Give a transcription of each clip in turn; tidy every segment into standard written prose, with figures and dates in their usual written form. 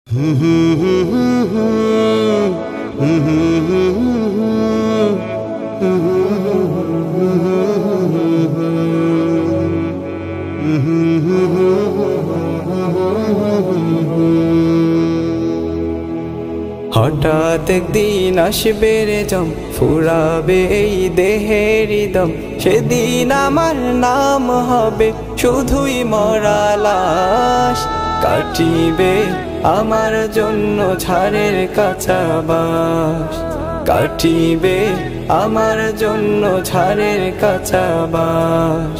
হঠাৎ একদিন আসবে রে জম, ফুরাবে এই দেহের দম। সেদিন আমার নাম হবে শুধুই মরা লাশ। কাটিবে আমার জন্য ঝাড়ের কাঁচা বাঁশ, কাটিবে আমার জন্য ঝাড়ের কাঁচা বাঁশ।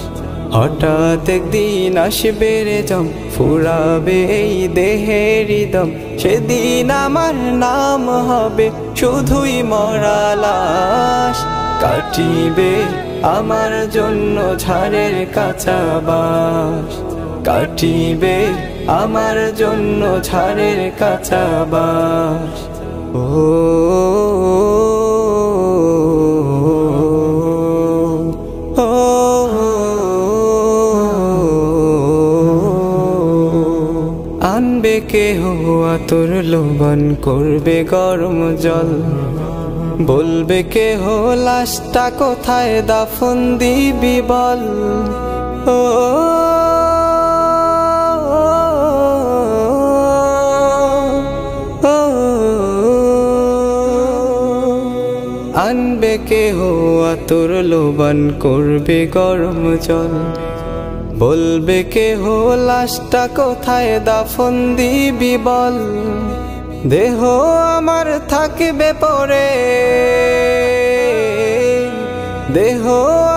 হঠাৎ একদিন আসবে রে জম, ফুরাবে এই দেহের দম। সেদিন আমার নাম হবে শুধুই মরা লাশ। কাটিবে আমার জন্য ঝাড়ের কাঁচা বাঁশ, কাটিবে আমার জন্য ঝাড়ের কাঁচা বাঁশ। ও আনবে কেহ আতর লোবান, করবে গরম জল। বলবে কেহ লাশটা কোথায় দাফন দিবি বল। ও আনবে কেহ আতর লোবান, করবে গরম জল। বলবে কেহ লাশটা কোথায় দাফন দিবি বল। দেহ আমার থাকবে পরে, দেহ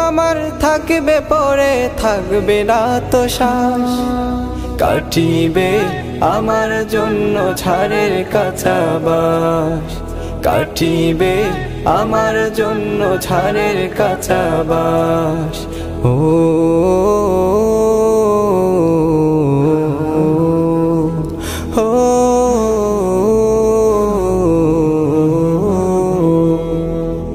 আমার থাকবে পরে, থাকবে না তো শ্বাস। কাটিবে আমার জন্য ঝাড়ের কাঁচা বাঁশ, কাটিবে আমার জন্য ঝাড়ের কাঁচা বাঁশ। ও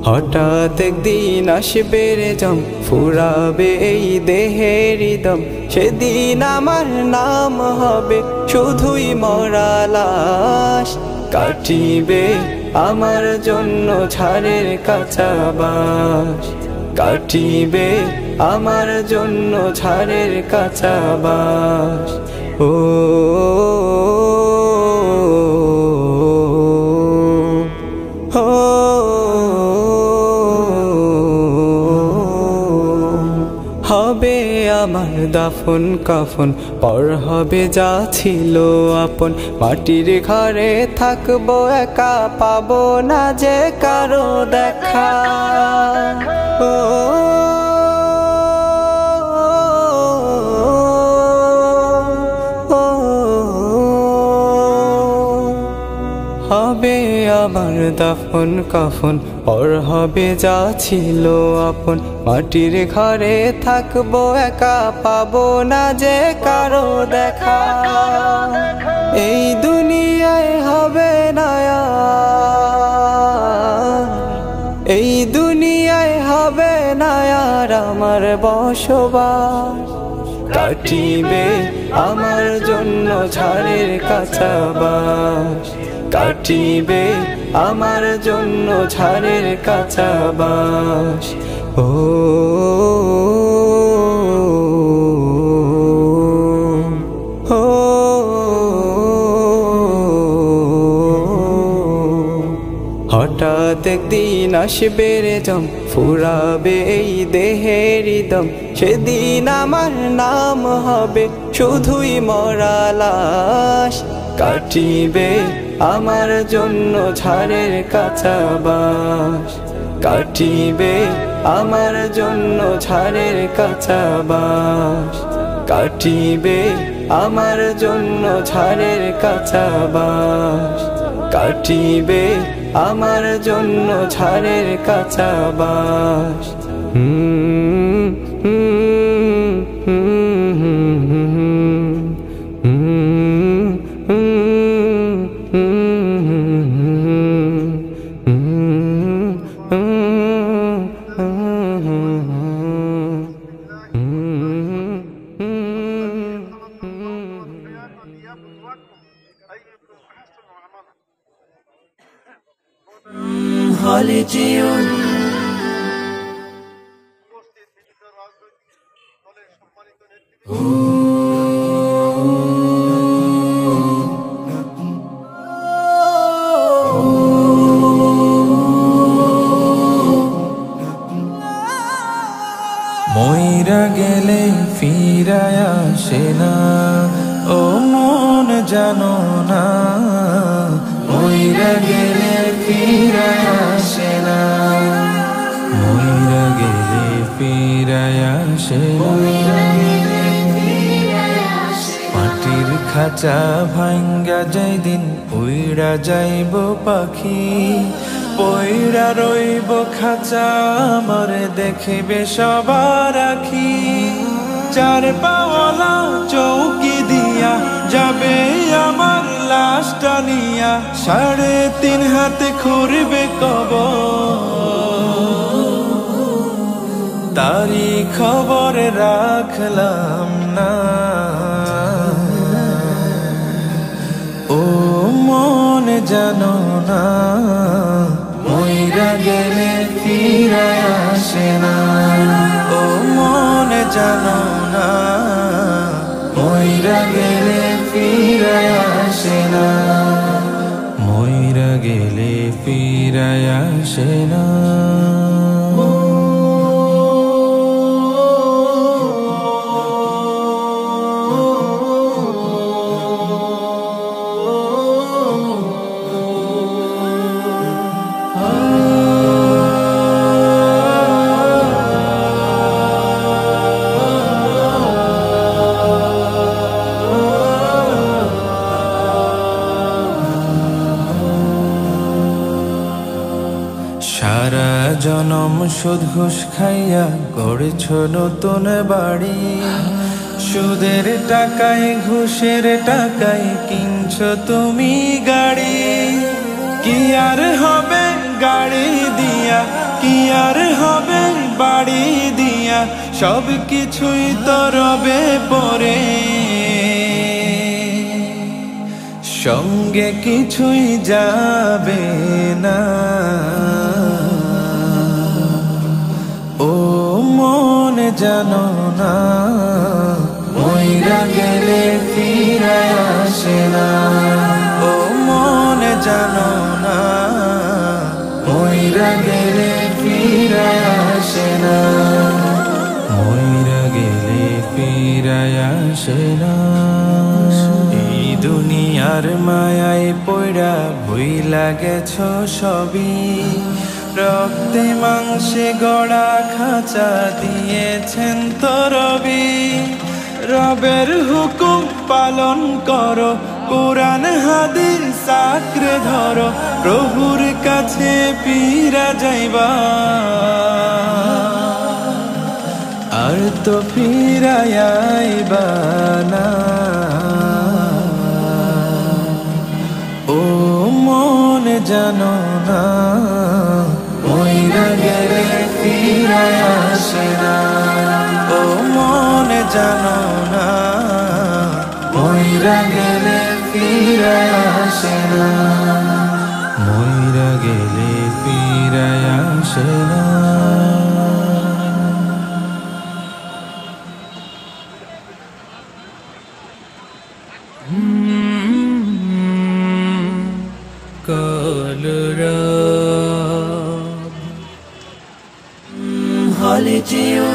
হঠাৎ একদিন আসবে রে জম, ফুরাবে এই দেহের দম। সেদিন আমার নাম হবে শুধুই মরা লাশ। কাটিবে আমার জন্য ঝাড়ের কাঁচা বাঁশ, কাটিবে আমার জন্য ঝাড়ের কাঁচা বাঁশ। ও হবে আমার দাফন কাফন, পর হবে যা ছিল আপন। মাটির ঘরে থাকবো একা, পাবো না যে কারো দেখা। ও হবে আমার দাফন কাফন, পর হবে যা ছিল আপন। মাটির ঘরে থাকবো একা, পাবো না যে কারো দেখা। এই দুনিয়ায় হবে না আর, এই দুনিয়ায় হবে না আর আমার বসবাস। কাটিবে আমার জন্য ঝাড়ের কাঁচা বাঁশ, কাটিবে আমার জন্য ঝাড়ের কাঁচা বাঁশ। ও হঠাৎ একদিন আসবে রে জম, ফুরাবে এই দেহের দম। সেদিন আমার নাম হবে শুধুই মরা লাশ। কাটিবে আমার জন্য ঝাড়ের কাঁচা বাঁশ, কাটিবে আমার জন্য ঝাড়ের কাঁচা বাঁশ, কাটিবে আমার জন্য ঝাড়ের কাঁচা বাঁশ, কাটিবে আমার জন্য ঝাড়ের কাঁচা বাঁশ। হলে যেও মইরা গেলে ফিরায় আসে না, ও মন জানো না, মইরা গেলে ফিরায় আসে না, মইরা গেলে ফিরায় আসে না। মাটির খাঁচা ভাঙ্গা যাই দিন উইড়া যাইব পাখি, পইড়া রইব খাঁচা আমারে দেখিবে সবার আখি। চার পাওয়ালা চৌকি দিয়া যাবে আমার লাশটা নিয়া, 3.5 হাতে খুঁড়বে কবর, তারি খবর রাখলাম না। ও মন জানো না, মইরা গেলে ফিরায় আসে না, ও মন জানো না, মইরা গেলে ফিরায় আসে না, মইরা গেলে ফিরায় আসে না। সারা জনম সুদ ঘুষ খাইয়া গড়েছ নতুন বাড়ি, সুদের টাকায় ঘুষের টাকায় কিনছ তুমি গাড়ি। কি আর হবে গাড়ি দিয়া, কি আর হবে বাড়ি দিয়া, সব কিছুই তো রবে পরে, সঙ্গে কিছুই যাবে না। ও মন জানো না, মইরা গেলে ফিরায় আসে না, ও মন জানো না, মইরা গেলে ফিরায় আসে না, মইরা গেলে ফিরায় আসে না। এই দুনিয়ার মায়ায় পইড়া ভুইলা গেছো সবই, রক্তে মাংসে গড়া খাঁচা দিয়েছেন তো রবি। রবের হুকুম পালন করো, কোরআন হাদিস আঁকড়ে ধরো, প্রভুর কাছে ফিরা যাইবা, আর তো ফিরায় আইবা না। ও মন জানো না, মইরা গেলে ফিরায় আসে না, ও মন জানো না, মইরা গেলে ফিরায় আসে না, মইরা গেলে ফিরায় আসে না। হলে যেও